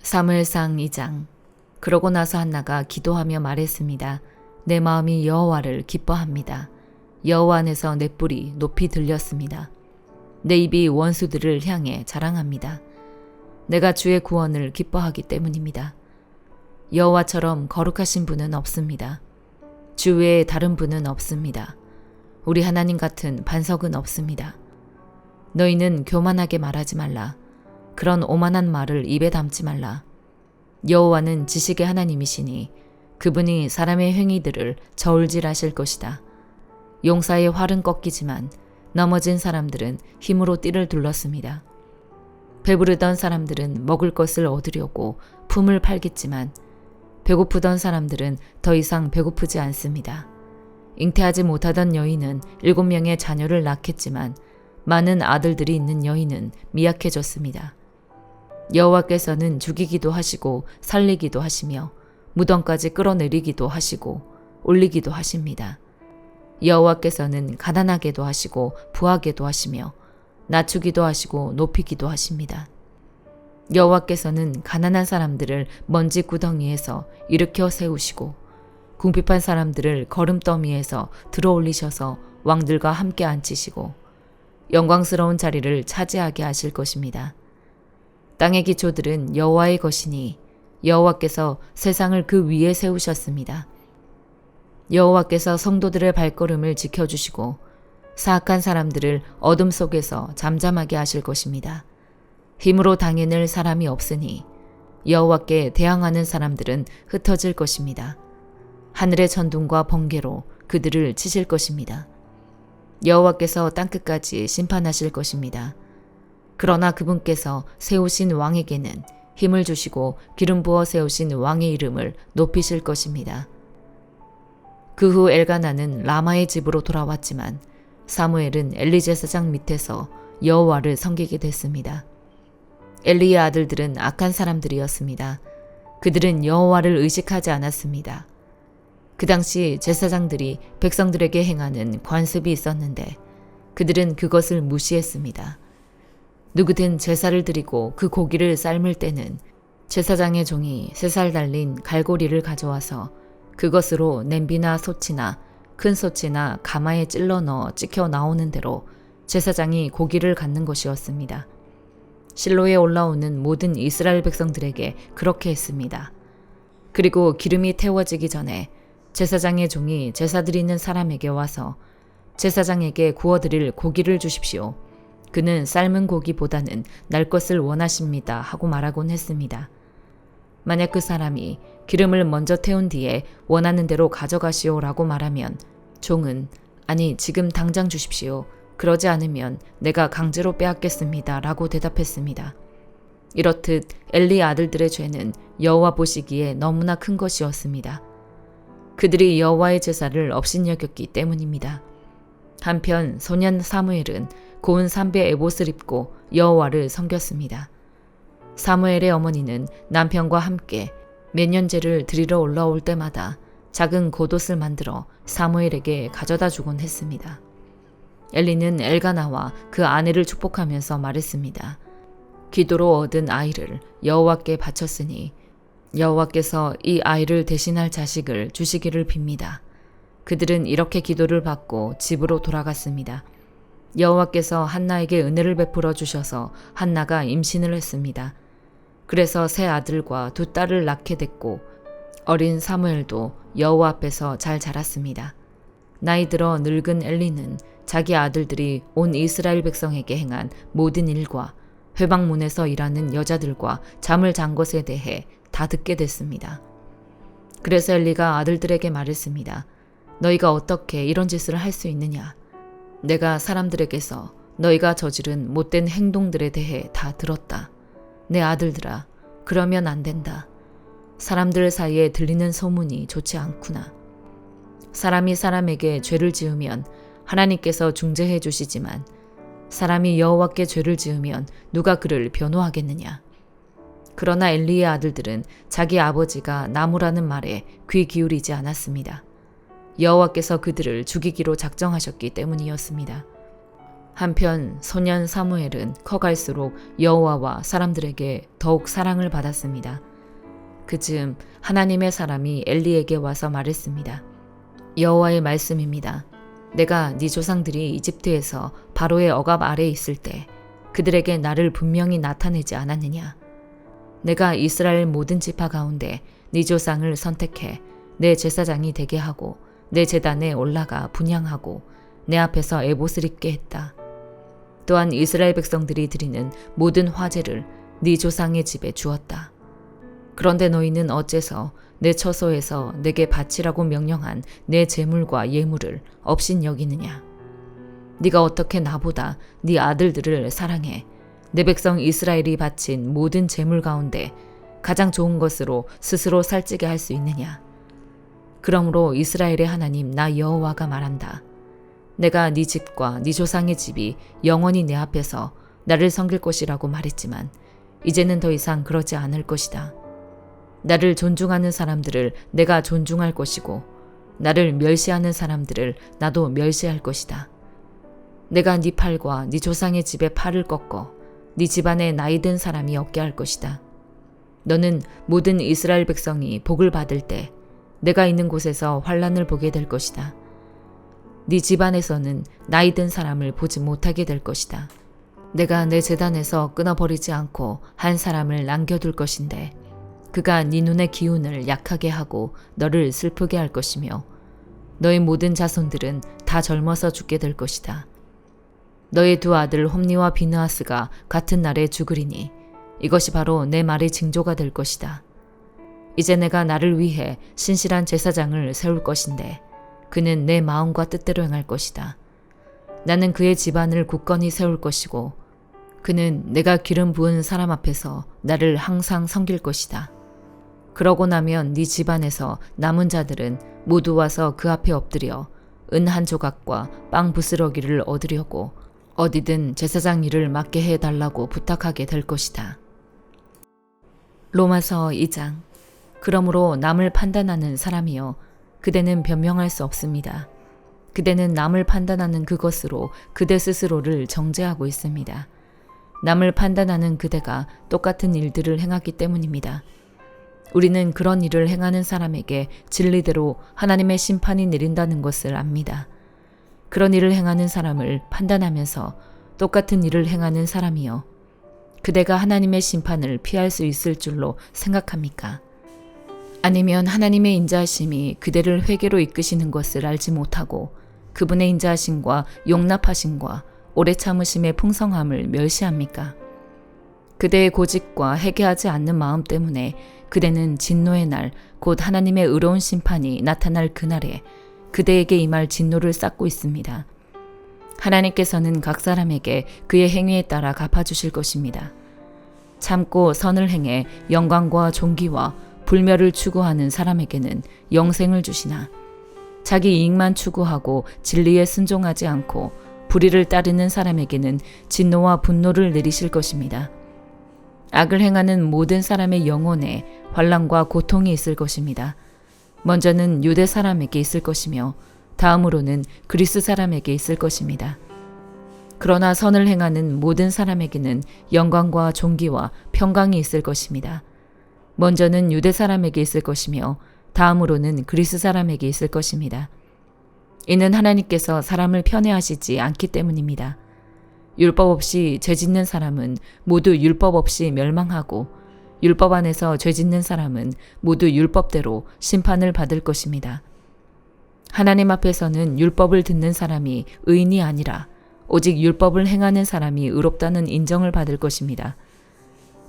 사무엘상 2장. 그러고 나서 한나가 기도하며 말했습니다. 내 마음이 여호와를 기뻐합니다. 여호와 안에서 내 뿔이 높이 들렸습니다. 내 입이 원수들을 향해 자랑합니다. 내가 주의 구원을 기뻐하기 때문입니다. 여호와처럼 거룩하신 분은 없습니다. 주 외에 다른 분은 없습니다. 우리 하나님 같은 반석은 없습니다. 너희는 교만하게 말하지 말라. 그런 오만한 말을 입에 담지 말라. 여호와는 지식의 하나님이시니 그분이 사람의 행위들을 저울질하실 것이다. 용사의 활은 꺾이지만 넘어진 사람들은 힘으로 띠를 둘렀습니다. 배부르던 사람들은 먹을 것을 얻으려고 품을 팔겠지만 배고프던 사람들은 더 이상 배고프지 않습니다. 잉태하지 못하던 여인은 7명의 자녀를 낳겠지만 많은 아들들이 있는 여인은 미약해졌습니다. 여호와께서는 죽이기도 하시고 살리기도 하시며 무덤까지 끌어내리기도 하시고 올리기도 하십니다. 여호와께서는 가난하게도 하시고 부하게도 하시며 낮추기도 하시고 높이기도 하십니다. 여호와께서는 가난한 사람들을 먼지 구덩이에서 일으켜 세우시고 궁핍한 사람들을 거름더미에서 들어올리셔서 왕들과 함께 앉히시고 영광스러운 자리를 차지하게 하실 것입니다. 땅의 기초들은 여호와의 것이니 여호와께서 세상을 그 위에 세우셨습니다. 여호와께서 성도들의 발걸음을 지켜주시고 사악한 사람들을 어둠 속에서 잠잠하게 하실 것입니다. 힘으로 당해낼 사람이 없으니 여호와께 대항하는 사람들은 흩어질 것입니다. 하늘의 천둥과 번개로 그들을 치실 것입니다. 여호와께서 땅끝까지 심판하실 것입니다. 그러나 그분께서 세우신 왕에게는 힘을 주시고 기름 부어 세우신 왕의 이름을 높이실 것입니다. 그 후 엘가나는 라마의 집으로 돌아왔지만 사무엘은 엘리 제사장 밑에서 여호와를 섬기게 됐습니다. 엘리의 아들들은 악한 사람들이었습니다. 그들은 여호와를 의식하지 않았습니다. 그 당시 제사장들이 백성들에게 행하는 관습이 있었는데 그들은 그것을 무시했습니다. 누구든 제사를 드리고 그 고기를 삶을 때는 제사장의 종이 3살 달린 갈고리를 가져와서 그것으로 냄비나 솥이나 큰 솥이나 가마에 찔러 넣어 찍혀 나오는 대로 제사장이 고기를 갖는 것이었습니다. 실로에 올라오는 모든 이스라엘 백성들에게 그렇게 했습니다. 그리고 기름이 태워지기 전에 제사장의 종이 제사 드리는 사람에게 와서 제사장에게 구워드릴 고기를 주십시오. 그는 삶은 고기보다는 날 것을 원하십니다 하고 말하곤 했습니다. 만약 그 사람이 기름을 먼저 태운 뒤에 원하는 대로 가져가시오라고 말하면 종은 아니 지금 당장 주십시오. 그러지 않으면 내가 강제로 빼앗겠습니다 라고 대답했습니다. 이렇듯 엘리 아들들의 죄는 여호와 보시기에 너무나 큰 것이었습니다. 그들이 여호와의 제사를 업신여겼기 때문입니다. 한편 소년 사무엘은 고운 삼배 에봇을 입고 여호와를 섬겼습니다. 사무엘의 어머니는 남편과 함께 매년제를 드리러 올라올 때마다 작은 겉옷을 만들어 사무엘에게 가져다 주곤 했습니다. 엘리는 엘가나와 그 아내를 축복하면서 말했습니다. 기도로 얻은 아이를 여호와께 바쳤으니 여호와께서 이 아이를 대신할 자식을 주시기를 빕니다. 그들은 이렇게 기도를 받고 집으로 돌아갔습니다. 여호와께서 한나에게 은혜를 베풀어 주셔서 한나가 임신을 했습니다. 그래서 세 아들과 2딸을 낳게 됐고 어린 사무엘도 여호와 앞에서 잘 자랐습니다. 나이 들어 늙은 엘리는 자기 아들들이 온 이스라엘 백성에게 행한 모든 일과 회방문에서 일하는 여자들과 잠을 잔 것에 대해 다 듣게 됐습니다. 그래서 엘리가 아들들에게 말했습니다. 너희가 어떻게 이런 짓을 할 수 있느냐? 내가 사람들에게서 너희가 저지른 못된 행동들에 대해 다 들었다. 내 아들들아, 그러면 안 된다. 사람들 사이에 들리는 소문이 좋지 않구나. 사람이 사람에게 죄를 지으면 하나님께서 중재해 주시지만 사람이 여호와께 죄를 지으면 누가 그를 변호하겠느냐. 그러나 엘리의 아들들은 자기 아버지가 나무라는 말에 귀 기울이지 않았습니다. 여호와께서 그들을 죽이기로 작정하셨기 때문이었습니다. 한편 소년 사무엘은 커갈수록 여호와와 사람들에게 더욱 사랑을 받았습니다. 그즈음 하나님의 사람이 엘리에게 와서 말했습니다. 여호와의 말씀입니다. 내가 네 조상들이 이집트에서 바로의 억압 아래에 있을 때 그들에게 나를 분명히 나타내지 않았느냐. 내가 이스라엘 모든 지파 가운데 네 조상을 선택해 내 제사장이 되게 하고 내 제단에 올라가 분향하고 내 앞에서 에봇을 입게 했다. 또한 이스라엘 백성들이 드리는 모든 화제를 네 조상의 집에 주었다. 그런데 너희는 어째서 내 처소에서 내게 바치라고 명령한 내 제물과 예물을 업신 여기느냐. 네가 어떻게 나보다 네 아들들을 사랑해 내 백성 이스라엘이 바친 모든 제물 가운데 가장 좋은 것으로 스스로 살찌게 할 수 있느냐. 그러므로 이스라엘의 하나님 나 여호와가 말한다. 내가 네 집과 네 조상의 집이 영원히 내 앞에서 나를 섬길 것이라고 말했지만 이제는 더 이상 그러지 않을 것이다. 나를 존중하는 사람들을 내가 존중할 것이고 나를 멸시하는 사람들을 나도 멸시할 것이다. 내가 네 팔과 네 조상의 집의 팔을 꺾어 네 집안에 나이든 사람이 없게 할 것이다. 너는 모든 이스라엘 백성이 복을 받을 때 내가 있는 곳에서 환난을 보게 될 것이다. 네 집안에서는 나이든 사람을 보지 못하게 될 것이다. 내가 내 제단에서 끊어버리지 않고 한 사람을 남겨둘 것인데 그가 네 눈의 기운을 약하게 하고 너를 슬프게 할 것이며 너의 모든 자손들은 다 젊어서 죽게 될 것이다. 너의 두 아들 홈니와 비느하스가 같은 날에 죽으리니 이것이 바로 내 말의 징조가 될 것이다. 이제 내가 나를 위해 신실한 제사장을 세울 것인데 그는 내 마음과 뜻대로 행할 것이다. 나는 그의 집안을 굳건히 세울 것이고 그는 내가 기름 부은 사람 앞에서 나를 항상 섬길 것이다. 그러고 나면 네 집안에서 남은 자들은 모두 와서 그 앞에 엎드려 은 한 조각과 빵 부스러기를 얻으려고 어디든 제사장 일을 맡게 해달라고 부탁하게 될 것이다. 로마서 2장. 그러므로 남을 판단하는 사람이여 그대는 변명할 수 없습니다. 그대는 남을 판단하는 그것으로 그대 스스로를 정죄하고 있습니다. 남을 판단하는 그대가 똑같은 일들을 행하기 때문입니다. 우리는 그런 일을 행하는 사람에게 진리대로 하나님의 심판이 내린다는 것을 압니다. 그런 일을 행하는 사람을 판단하면서 똑같은 일을 행하는 사람이여 그대가 하나님의 심판을 피할 수 있을 줄로 생각합니까? 아니면 하나님의 인자하심이 그대를 회개로 이끄시는 것을 알지 못하고 그분의 인자하심과 용납하심과 오래 참으심의 풍성함을 멸시합니까? 그대의 고집과 회개하지 않는 마음 때문에 그대는 진노의 날, 곧 하나님의 의로운 심판이 나타날 그날에 그대에게 임할 진노를 쌓고 있습니다. 하나님께서는 각 사람에게 그의 행위에 따라 갚아주실 것입니다. 참고 선을 행해 영광과 존귀와 불멸을 추구하는 사람에게는 영생을 주시나 자기 이익만 추구하고 진리에 순종하지 않고 불의를 따르는 사람에게는 진노와 분노를 내리실 것입니다. 악을 행하는 모든 사람의 영혼에 환난과 고통이 있을 것입니다. 먼저는 유대 사람에게 있을 것이며 다음으로는 그리스 사람에게 있을 것입니다. 그러나 선을 행하는 모든 사람에게는 영광과 존귀와 평강이 있을 것입니다. 먼저는 유대 사람에게 있을 것이며 다음으로는 그리스 사람에게 있을 것입니다. 이는 하나님께서 사람을 편애하시지 않기 때문입니다. 율법 없이 죄 짓는 사람은 모두 율법 없이 멸망하고 율법 안에서 죄 짓는 사람은 모두 율법대로 심판을 받을 것입니다. 하나님 앞에서는 율법을 듣는 사람이 의인이 아니라 오직 율법을 행하는 사람이 의롭다는 인정을 받을 것입니다.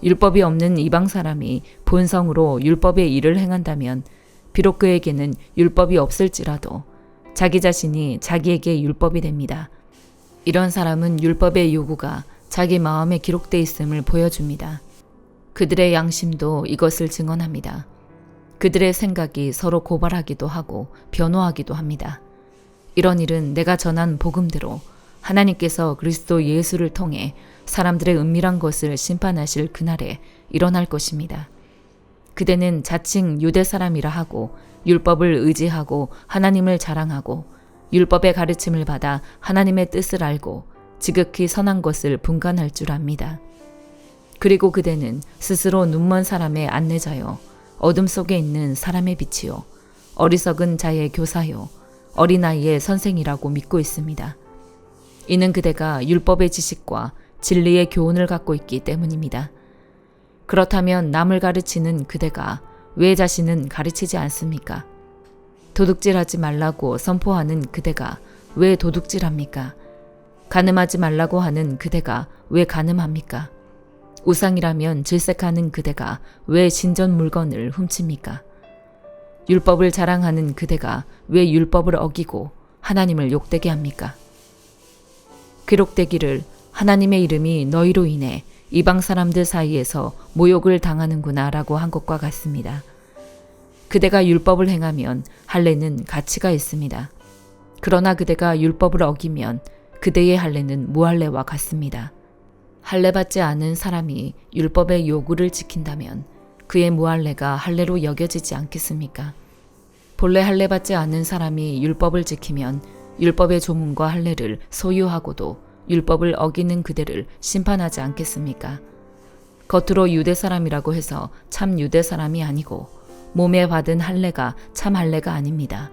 율법이 없는 이방 사람이 본성으로 율법의 일을 행한다면 비록 그에게는 율법이 없을지라도 자기 자신이 자기에게 율법이 됩니다. 이런 사람은 율법의 요구가 자기 마음에 기록돼 있음을 보여줍니다. 그들의 양심도 이것을 증언합니다. 그들의 생각이 서로 고발하기도 하고 변호하기도 합니다. 이런 일은 내가 전한 복음대로 하나님께서 그리스도 예수를 통해 사람들의 은밀한 것을 심판하실 그날에 일어날 것입니다. 그대는 자칭 유대 사람이라 하고 율법을 의지하고 하나님을 자랑하고 율법의 가르침을 받아 하나님의 뜻을 알고 지극히 선한 것을 분간할 줄 압니다. 그리고 그대는 스스로 눈먼 사람의 안내자요, 어둠 속에 있는 사람의 빛이요, 어리석은 자의 교사요, 어린아이의 선생이라고 믿고 있습니다. 이는 그대가 율법의 지식과 진리의 교훈을 갖고 있기 때문입니다. 그렇다면 남을 가르치는 그대가 왜 자신은 가르치지 않습니까? 도둑질하지 말라고 선포하는 그대가 왜 도둑질합니까? 간음하지 말라고 하는 그대가 왜 간음합니까? 우상이라면 질색하는 그대가 왜 신전 물건을 훔칩니까? 율법을 자랑하는 그대가 왜 율법을 어기고 하나님을 욕되게 합니까? 기록되기를 하나님의 이름이 너희로 인해 이방 사람들 사이에서 모욕을 당하는구나 라고 한 것과 같습니다. 그대가 율법을 행하면 할례는 가치가 있습니다. 그러나 그대가 율법을 어기면 그대의 할례는 무할례와 같습니다. 할례 받지 않은 사람이 율법의 요구를 지킨다면 그의 무할례가 할례로 여겨지지 않겠습니까? 본래 할례 받지 않은 사람이 율법을 지키면 율법의 조문과 할례를 소유하고도 율법을 어기는 그대를 심판하지 않겠습니까? 겉으로 유대 사람이라고 해서 참 유대 사람이 아니고 몸에 받은 할례가 참 할례가 아닙니다.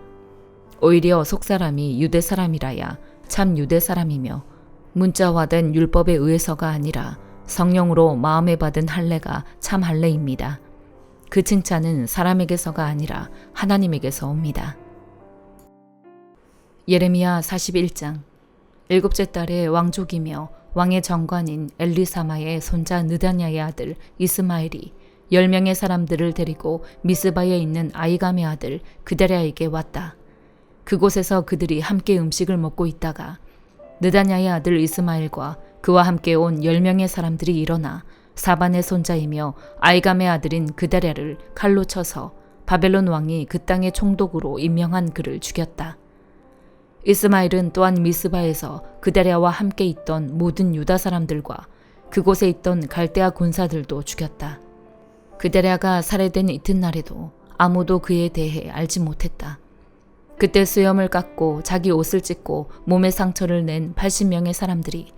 오히려 속사람이 유대 사람이라야 참 유대 사람이며 문자화된 율법에 의해서가 아니라 성령으로 마음에 받은 할례가 참 할례입니다. 그 칭찬은 사람에게서가 아니라 하나님에게서 옵니다. 예레미야 41장. 일곱째 달에 왕족이며 왕의 정관인 엘리사마의 손자 느다냐의 아들 이스마엘이 10명의 사람들을 데리고 미스바에 있는 아이감의 아들 그데랴에게 왔다. 그곳에서 그들이 함께 음식을 먹고 있다가 느다냐의 아들 이스마엘과 그와 함께 온 10명의 사람들이 일어나 사반의 손자이며 아이감의 아들인 그데랴를 칼로 쳐서 바벨론 왕이 그 땅의 총독으로 임명한 그를 죽였다. 이스마엘은 또한 미스바에서 그데랴와 함께 있던 모든 유다 사람들과 그곳에 있던 갈대아 군사들도 죽였다. 그데랴가 살해된 이튿날에도 아무도 그에 대해 알지 못했다. 그때 수염을 깎고 자기 옷을 찢고 몸에 상처를 낸 80명의 사람들이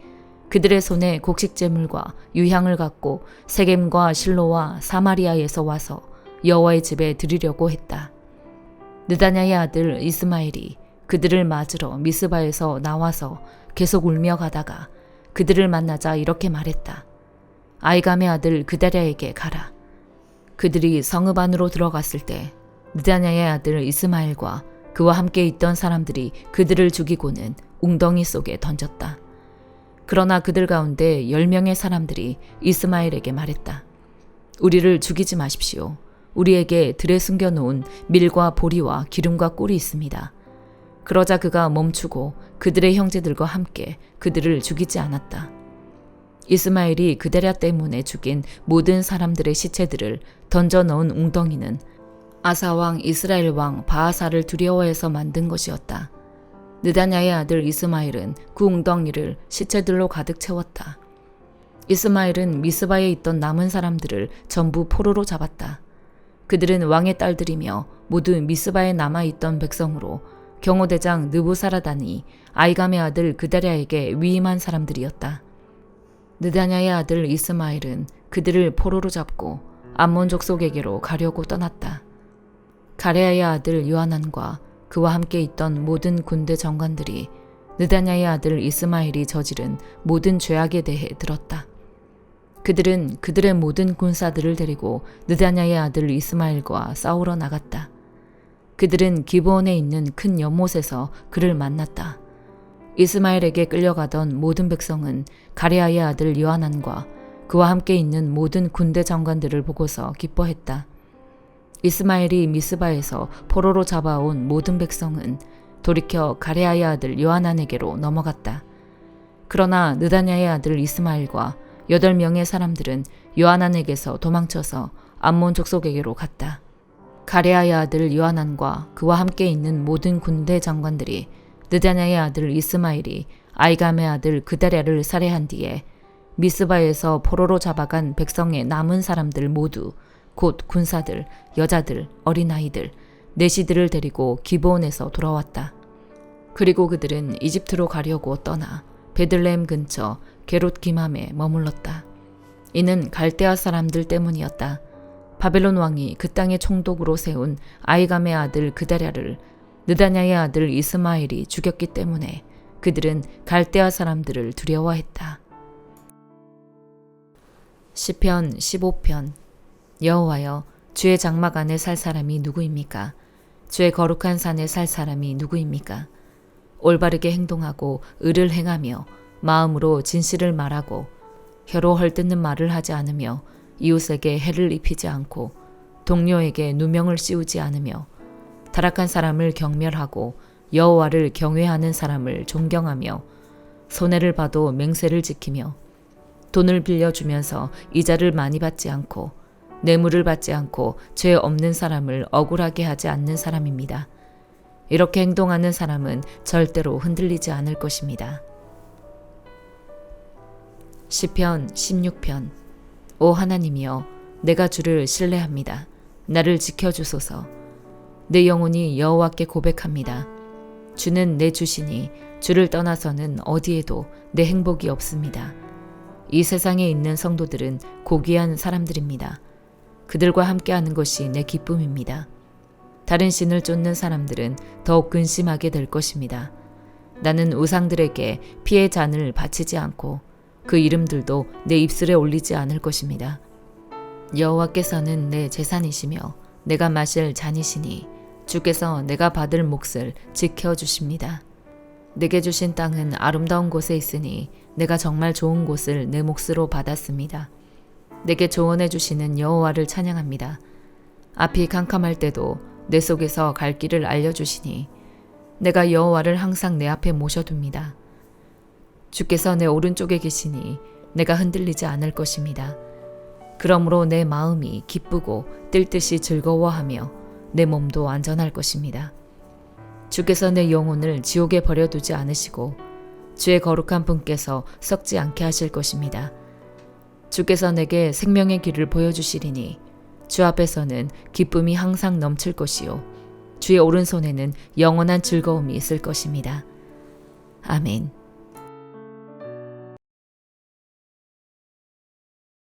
그들의 손에 곡식제물과 유향을 갖고 세겜과 실로와 사마리아에서 와서 여호와의 집에 드리려고 했다. 느다냐의 아들 이스마엘이 그들을 맞으러 미스바에서 나와서 계속 울며 가다가 그들을 만나자 이렇게 말했다. 아이감의 아들 그데랴에게 가라. 그들이 성읍 안으로 들어갔을 때 느다냐의 아들 이스마엘과 그와 함께 있던 사람들이 그들을 죽이고는 웅덩이 속에 던졌다. 그러나 그들 가운데 10명의 사람들이 이스마엘에게 말했다. 우리를 죽이지 마십시오. 우리에게 들에 숨겨놓은 밀과 보리와 기름과 꿀이 있습니다. 그러자 그가 멈추고 그들의 형제들과 함께 그들을 죽이지 않았다. 이스마엘이 그데랴 때문에 죽인 모든 사람들의 시체들을 던져 넣은 웅덩이는 아사왕 이스라엘 왕 바하사를 두려워해서 만든 것이었다. 느다냐의 아들 이스마엘은 그 웅덩이를 시체들로 가득 채웠다. 이스마엘은 미스바에 있던 남은 사람들을 전부 포로로 잡았다. 그들은 왕의 딸들이며 모두 미스바에 남아있던 백성으로 경호대장 느부사라단이 아이감의 아들 그데랴에게 위임한 사람들이었다. 느다냐의 아들 이스마엘은 그들을 포로로 잡고 암몬 족속에게로 가려고 떠났다. 가레아의 아들 요하난과 그와 함께 있던 모든 군대 정관들이 느다냐의 아들 이스마엘이 저지른 모든 죄악에 대해 들었다. 그들은 그들의 모든 군사들을 데리고 느다냐의 아들 이스마엘과 싸우러 나갔다. 그들은 기브온에 있는 큰 연못에서 그를 만났다. 이스마엘에게 끌려가던 모든 백성은 가레아의 아들 요하난과 그와 함께 있는 모든 군대 장관들을 보고서 기뻐했다. 이스마엘이 미스바에서 포로로 잡아온 모든 백성은 돌이켜 가레아의 아들 요하난에게로 넘어갔다. 그러나 느다냐의 아들 이스마엘과 8명의 사람들은 요하난에게서 도망쳐서 암몬 족속에게로 갔다. 가레아의 아들 요하난과 그와 함께 있는 모든 군대 장관들이 느다냐의 아들 이스마엘이 아이감의 아들 그데랴를 살해한 뒤에 미스바에서 포로로 잡아간 백성의 남은 사람들 모두 곧 군사들, 여자들, 어린아이들, 내시들을 데리고 기브온에서 돌아왔다. 그리고 그들은 이집트로 가려고 떠나 베들레헴 근처 게롯 기맘에 머물렀다. 이는 갈대아 사람들 때문이었다. 바벨론 왕이 그 땅의 총독으로 세운 아이감의 아들 그다랴를 느다냐의 아들 이스마엘이 죽였기 때문에 그들은 갈대아 사람들을 두려워했다. 시편 15편. 여호와여, 주의 장막 안에 살 사람이 누구입니까? 주의 거룩한 산에 살 사람이 누구입니까? 올바르게 행동하고 의를 행하며 마음으로 진실을 말하고 혀로 헐뜯는 말을 하지 않으며 이웃에게 해를 입히지 않고 동료에게 누명을 씌우지 않으며 타락한 사람을 경멸하고 여호와를 경외하는 사람을 존경하며 손해를 봐도 맹세를 지키며 돈을 빌려주면서 이자를 많이 받지 않고 뇌물을 받지 않고 죄 없는 사람을 억울하게 하지 않는 사람입니다. 이렇게 행동하는 사람은 절대로 흔들리지 않을 것입니다. 시편 16편. 오 하나님이여, 내가 주를 신뢰합니다. 나를 지켜주소서. 내 영혼이 여호와께 고백합니다. 주는 내 주시니 주를 떠나서는 어디에도 내 행복이 없습니다. 이 세상에 있는 성도들은 고귀한 사람들입니다. 그들과 함께하는 것이 내 기쁨입니다. 다른 신을 쫓는 사람들은 더욱 근심하게 될 것입니다. 나는 우상들에게 피의 잔을 바치지 않고 그 이름들도 내 입술에 올리지 않을 것입니다. 여호와께서는 내 재산이시며 내가 마실 잔이시니 주께서 내가 받을 몫을 지켜주십니다. 내게 주신 땅은 아름다운 곳에 있으니 내가 정말 좋은 곳을 내 몫으로 받았습니다. 내게 조언해 주시는 여호와를 찬양합니다. 앞이 캄캄할 때도 내 속에서 갈 길을 알려주시니 내가 여호와를 항상 내 앞에 모셔둡니다. 주께서 내 오른쪽에 계시니 내가 흔들리지 않을 것입니다. 그러므로 내 마음이 기쁘고 뜰 듯이 즐거워하며 내 몸도 안전할 것입니다. 주께서 내 영혼을 지옥에 버려두지 않으시고 주의 거룩한 분께서 썩지 않게 하실 것입니다. 주께서 내게 생명의 길을 보여주시리니 주 앞에서는 기쁨이 항상 넘칠 것이요 주의 오른손에는 영원한 즐거움이 있을 것입니다. 아멘.